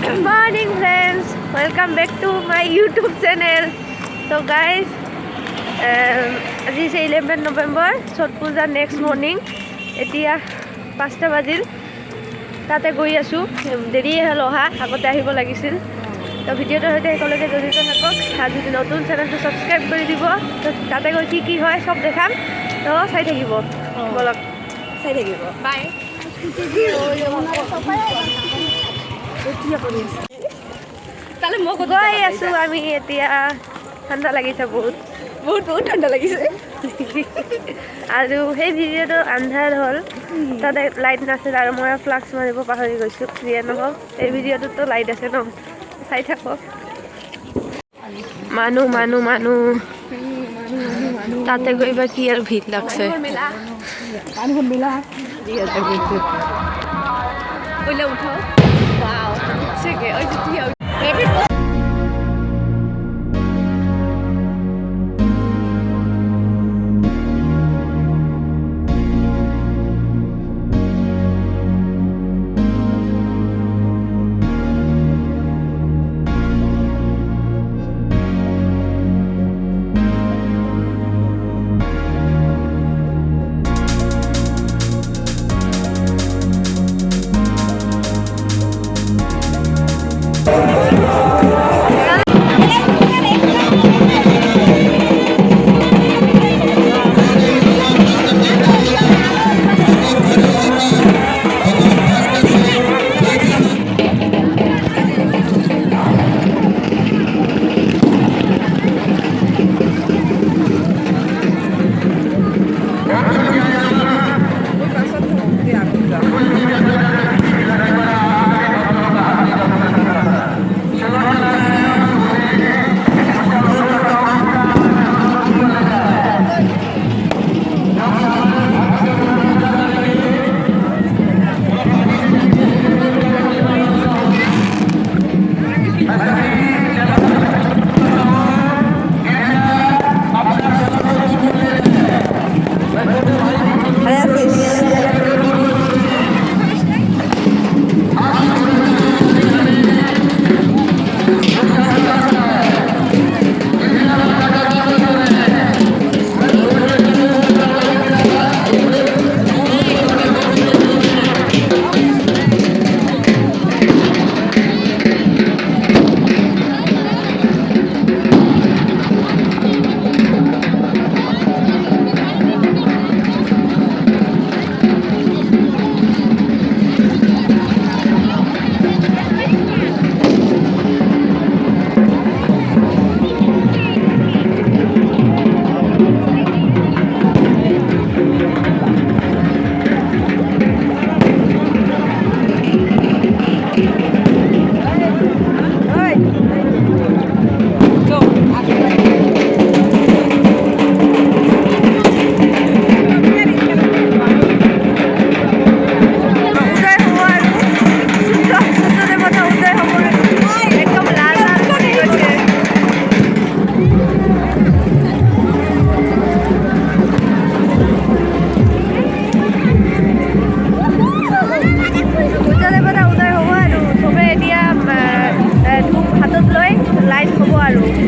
Good morning friends, welcome back to my YouTube channel. So guys, আজি 11 November, Chhat Puja next morning. এতিয়া 5টা বাজিল, তাতে গৈ আছোঁ, দেৰি হ'ল অহা, আগতে আহিব লাগিছিল। তো ভিডিঅ'টোৰ সৈতে একেলগে জড়িত থাকক আৰু যদি নতুন চেনেলটো ছাবস্ক্ৰাইব কৰি দিব, তো তাতে গৈ কি হয় চব দেখাম, তো চাই থাকিব, বলক চাই থাকিব, বাই। তাহলে মই গৈ আছোঁ আমি এতিয়া, ঠাণ্ডা লাগিছে বহুত বহুত ঠাণ্ডা লাগিছে আৰু সেই ভিডিঅ'টো আন্ধাৰ হ'ল, তাতে লাইট নাছিল আৰু মই ফ্লাক্স মাৰিব পাহৰি গৈছোঁ। যিয়ে নহওক এই ভিডিঅ'টোতো লাইট আছে ন, চাই থাকক। মানুহ মানুহ মানুহ তাতে গৈ বা কি আৰু ভিৰ লাগছে।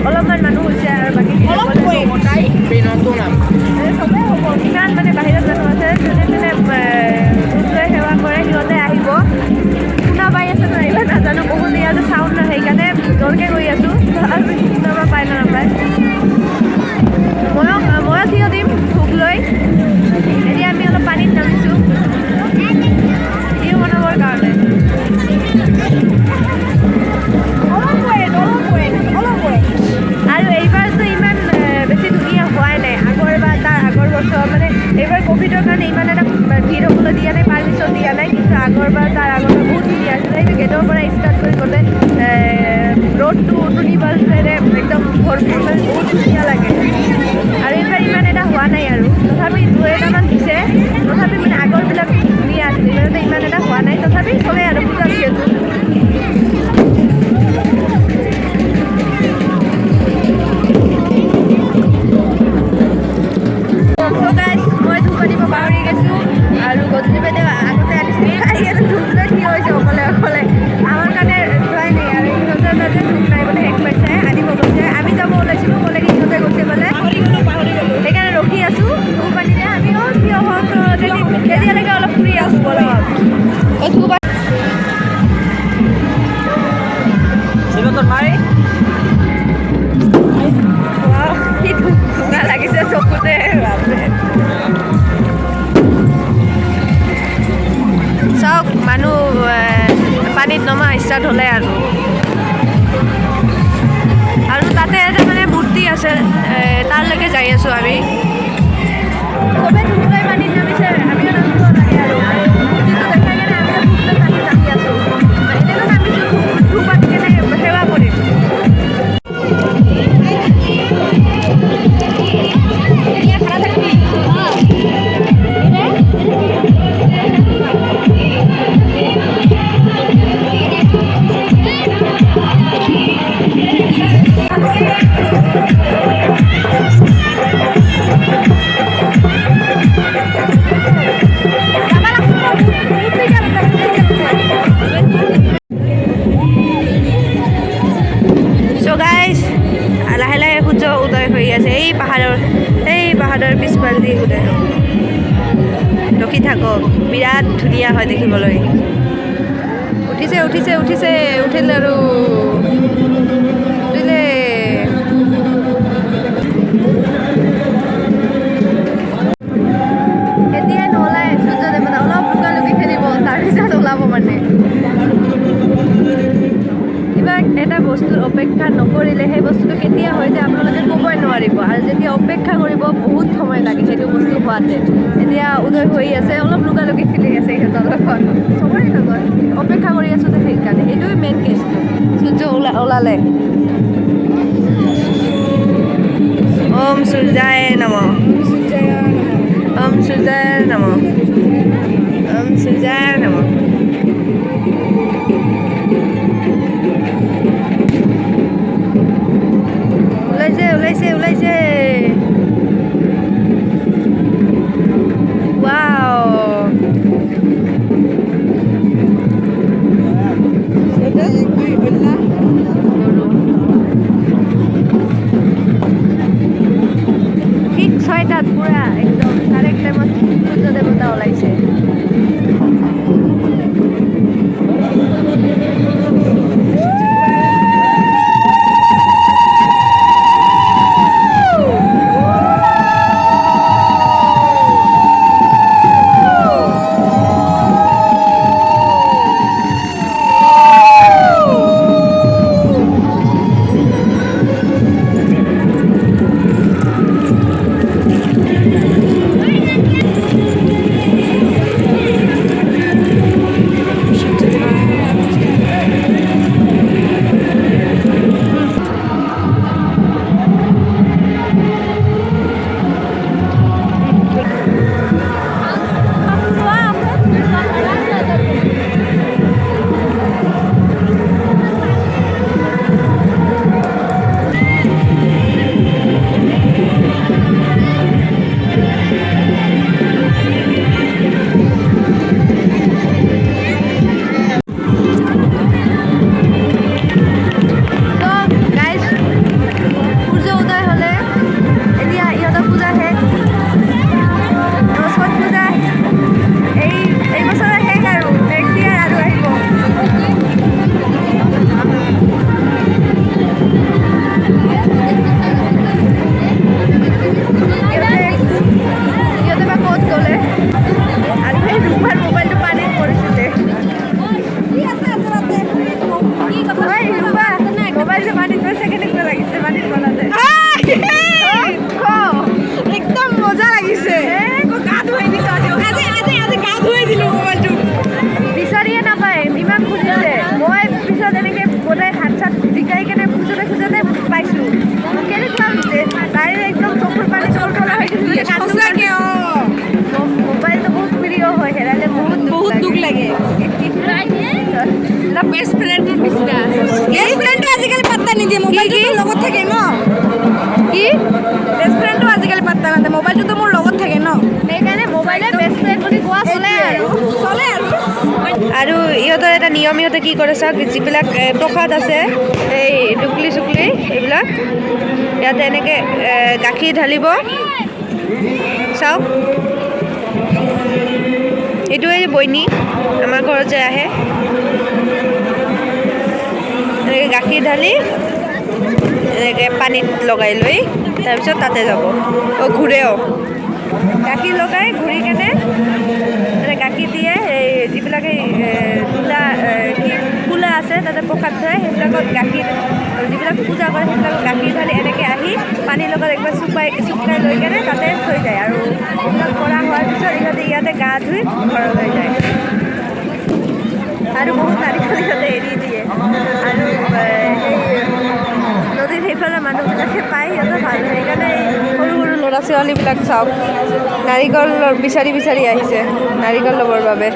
অলপমান মানুহ হৈছে আৰু বাকী কিমান মানে বাহিৰত মানুহ আছে, যোনে যোনে লৈ সেৱা কৰে সিহঁতে আহিব। শুনা পাই আছে ন, এইবাৰ নাজানো, বহুত ইয়াতে চাউণ্ড নহয়, সেইকাৰণে জোৰকৈ গৈ আছোঁ আৰু শুনাব পায় না নাপায়। ময়ো থিয় দিম ভোগ লৈ। এতিয়া আমি অলপ পানীত নামিছোঁ ভিডিঅ' বনাবৰ কাৰণে। আৰু এইবাৰতো ইমান বেছি ধুনীয়া হোৱাই নাই, আগৰ বছৰ মানে এইবাৰ ক'ভিডৰ কাৰণে ইমান এটা ভিৰ হ'বলৈ দিয়া নাই, পাৰ্মিশ্যন দিয়া নাই, কিন্তু আগৰবাৰ তাৰ আগৰবাৰ বহুত ধুনীয়া আছিলে। সেইটো গেটৰ পৰা ষ্টাৰ্ট কৰি গ'লে ৰোডটো ইউনিভাৰ্চেৰে একদম ভৰপূৰ, মানে বহুত ধুনীয়া লাগে। আৰু এইবাৰ ইমান এটা হোৱা নাই আৰু, তথাপি 2-এটামান দিছে, তথাপি মানে আগৰবিলাক ধুনীয়া আছিলে, ইমান এটা হোৱা নাই, তথাপি চলে আৰু পূজা যিহেতু। আৰু গধূলি বেলা আগতে আনিছিলোঁ, ধুবলৈ থিয় হৈছে অকলে অকলে। আমাৰ কাৰণে ড্ৰয়িং ষ্টাৰ্ট হ'লে আৰু তাতে এটা মানে মূৰ্তি আছে তালৈকে যাই আছোঁ আমি চবে ধুবলৈ পানীত নামিছে আমিও নামিব লাগে আৰু মূৰ্তিটো দেখাই কেনে আমিও ধুবলৈ পানীত নামি আছোঁ এনেকৈ নামিছোঁ ধু পাতি কেনে সেৱা কৰিম লাহে লাহে সূৰ্য উদয় হৈ আছে এই পাহাৰৰ পিছফালেদি উদয় হ'ব ৰখি থাকক বিৰাট ধুনীয়া হয় দেখিবলৈ উঠিছে উঠিলে আৰু উঠিলে এতিয়াই নোলাই সূৰ্য দেৱতা অলপ লুকালুকি খেলিব তাৰপিছত ওলাব মানে কিবা এটা বস্তুৰ অপেক্ষা নকৰিলে সেই বস্তুটো কেতিয়া হৈ যায় আপোনালোকে ক'বই নোৱাৰিব আৰু যেতিয়া অপেক্ষা কৰিব বহুত সময় লাগে সেইটো বস্তু হোৱাতে এতিয়া উদয় হৈ আছে অলপ লুকালুকি খেলি আছে সিহঁতৰ লগত চবৰে লগত অপেক্ষা কৰি আছোঁ সেইকাৰণে সেইটোৱে মেইন কেছটো সূৰ্য ওলালে ওম সূৰ্যায় নমঃ ওম সূৰ্যায় নমঃ ওম সূৰ্যায় নমঃ ওলাইছে ৱাও ঠিক 6টাত পুৰা একদম কাৰেক্ট টাইমত সূৰ্য দেৱতা ওলাইছে বেষ্ট ফ্ৰেণ্ডৰ নিচিনা বেষ্ট ফ্ৰেণ্ডটো আজিকালি পাত্তা নিদিয়ে মোবাইলটো লগত থাকে ন কি বেষ্ট ফ্ৰেণ্ডটো আজিকালি পাত্তা নাথাকে মোবাইলটো মোৰ লগত থাকে ন সেইকাৰণে মোবাইলে বেষ্ট ফ্ৰেণ্ড বুলি কোৱা চলে আৰু ইহঁতৰ এটা নিয়ম ইহঁতে কি কৰে চাওক যিবিলাক প্ৰসাদ আছে এই টুকলি চুকলি এইবিলাক ইয়াতে এনেকৈ গাখীৰ ঢালিব চাওক এইটোৱে বইনী আমাৰ ঘৰত যে আহে এনেকৈ গাখীৰ ঢালি এনেকৈ পানীত লগাই লৈ তাৰপিছত তাতে যাব ঘূৰেও গাখীৰ লগাই ঘূৰি কেনে মানে গাখীৰ দিয়ে এই যিবিলাক এই তোলা কি কোলা আছে তাতে প্ৰসাদ থয় সেইবিলাকত গাখীৰ যিবিলাক পূজা কৰে সেইবিলাকত গাখীৰ ঢালি এনেকৈ আহি পানীৰ লগত একবাৰ চুপাই লৈ কেনে তাতে থৈ যায় আৰু সেইবিলাক কৰা হোৱাৰ পিছত ইহঁতে ইয়াতে গা ধুই ঘৰত হৈ যায় আৰু বহুত নাৰিকল ইহঁতে এৰি দিয়ে আৰু সেই নদীৰ সেইফালে মানুহবিলাকে পায় সিহঁতে ভাল সেইকাৰণে সৰু সৰু ল'ৰা ছোৱালীবিলাক চাওক নাৰিকল বিচাৰি বিচাৰি আহিছে নাৰিকল ল'বৰ বাবে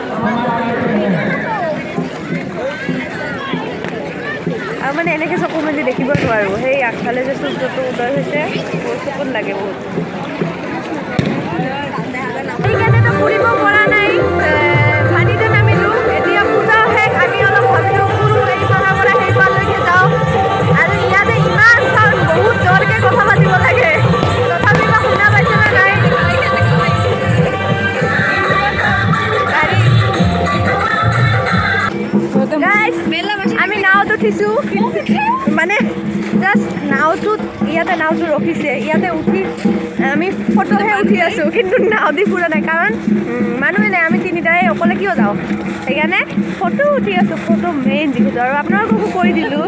আৰু মানে এনেকৈ চকু মেলি দেখিব নোৱাৰোঁ সেই আগফালে যে সূৰ্যটো উদয় হৈছে বহুত চকুত লাগে বহুত সেইকাৰণেতো ফুৰিব পৰা নাই পানীতে নামিলোঁ এতিয়া পূজা শেষ আমি অলপ ভাবিলোঁ ফুৰোঁ এই পাহাৰ পৰা সেই পাৰলৈকে যাওঁ আৰু ইয়াতে ইমান চাউণ্ড বহুত জোৰকৈ কথা পাতিব লাগে তথাপি বা শুনা পাইছে নে নাই আমি নাওত উঠিছোঁ মানে জাষ্ট নাওটোত ইয়াতে নাওটো ৰখিছে ইয়াতে উঠি আমি ফটোহে উঠি আছোঁ কিন্তু নাও দি ফুৰা নাই কাৰণ মানুহে নাই আমি তিনিটাই অকলে কিয় যাওঁ সেইকাৰণে ফটো উঠি আছোঁ ফটো মেইন যিহেতু আৰু আপোনালোককো কৈ দিলোঁ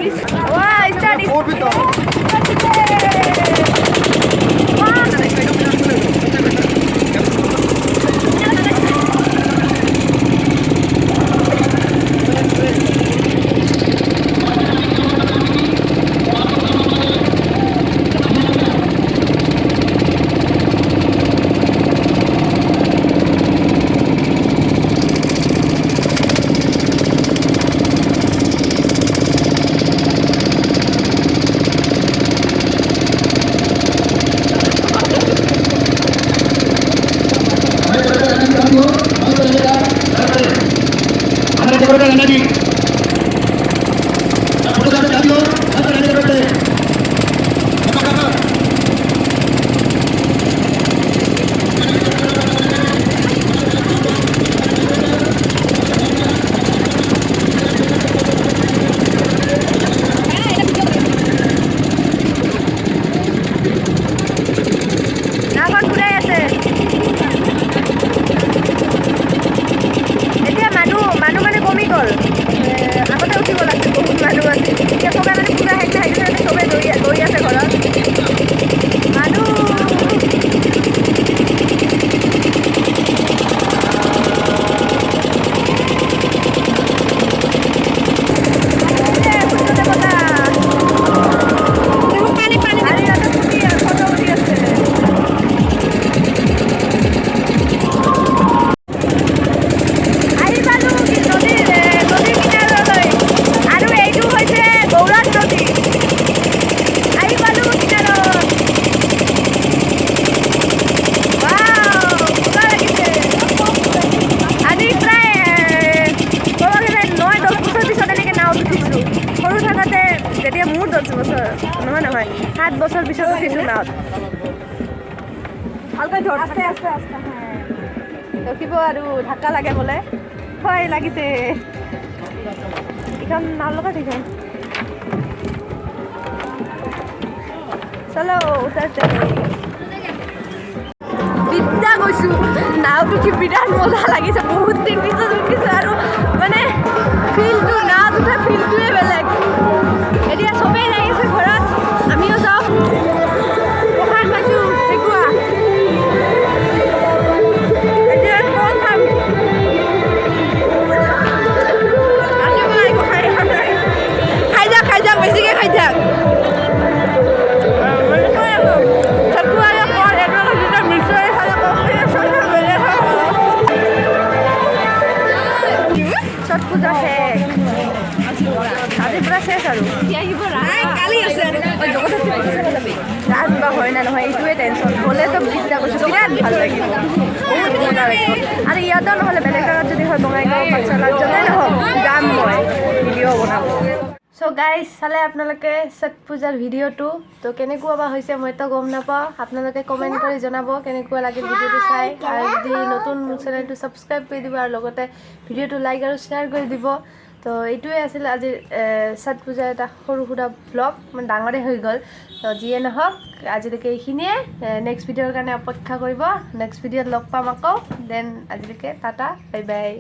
নহয় 7 বছৰ পিছত উঠিছোঁ নাওত ভালকৈ ধৰ আস্তে আস্তে আস্তে ৰখিব আৰু ধাক্কা লাগে বোলে ভয় লাগিছে এইখন নাও লগত এইখন চলো উঠাতে বিদ্যা গৈছোঁ নাওত উঠি বিৰাট মজা লাগিছে বহুত দিন পিছত উঠিছোঁ আৰু মানে ফিলটো নাওত উঠা ফিলটোৱে বেলেগ এতিয়া চবেই লাগিছে ঘৰত আমিও যাওঁ প্ৰসাদ পাইছোঁ দেখুৱা এতিয়া কল খাম খাই যাক বেছিকৈ খাই যাক ছট পূজা শেষ আজিৰ পৰা শেষ আৰু কালি আছে ৰাজ বা হয় না নহয় এইটোৱে টেনশ্যন গ'লেতো বিদ্যা কৈছোঁ বিৰাট ভাল লাগিব বহুত মজা লাগিব আৰু ইয়াতো নহ'লে বেলেগ জেগাত যদি হয় বঙাইগাঁও পাঠশালাত য'তেই নহওক যাম মই ভিডিঅ' বনাব চ' গাইজ চালে আপোনালোকে ছট পূজাৰ ভিডিঅ'টো তো কেনেকুৱা বা হৈছে মইতো গম নাপাওঁ আপোনালোকে কমেণ্ট কৰি জনাব কেনেকুৱা লাগিল ভিডিঅ'টো চাই আৰু যদি নতুন চেনেলটো ছাবস্ক্ৰাইব কৰি দিব আৰু লগতে ভিডিঅ'টো লাইক আৰু শ্বেয়াৰ কৰি দিব তো এইটোৱে আছিল আজিৰ ছট পূজাৰ এটা সৰু সুৰা ব্লগ মানে ডাঙৰে হৈ গ'ল তো যিয়ে নহওক আজিলৈকে এইখিনিয়ে নেক্সট ভিডিঅ'ৰ কাৰণে অপেক্ষা কৰিব নেক্সট ভিডিঅ'ত লগ পাম আকৌ দেন আজিলৈকে টাটা বাই বাই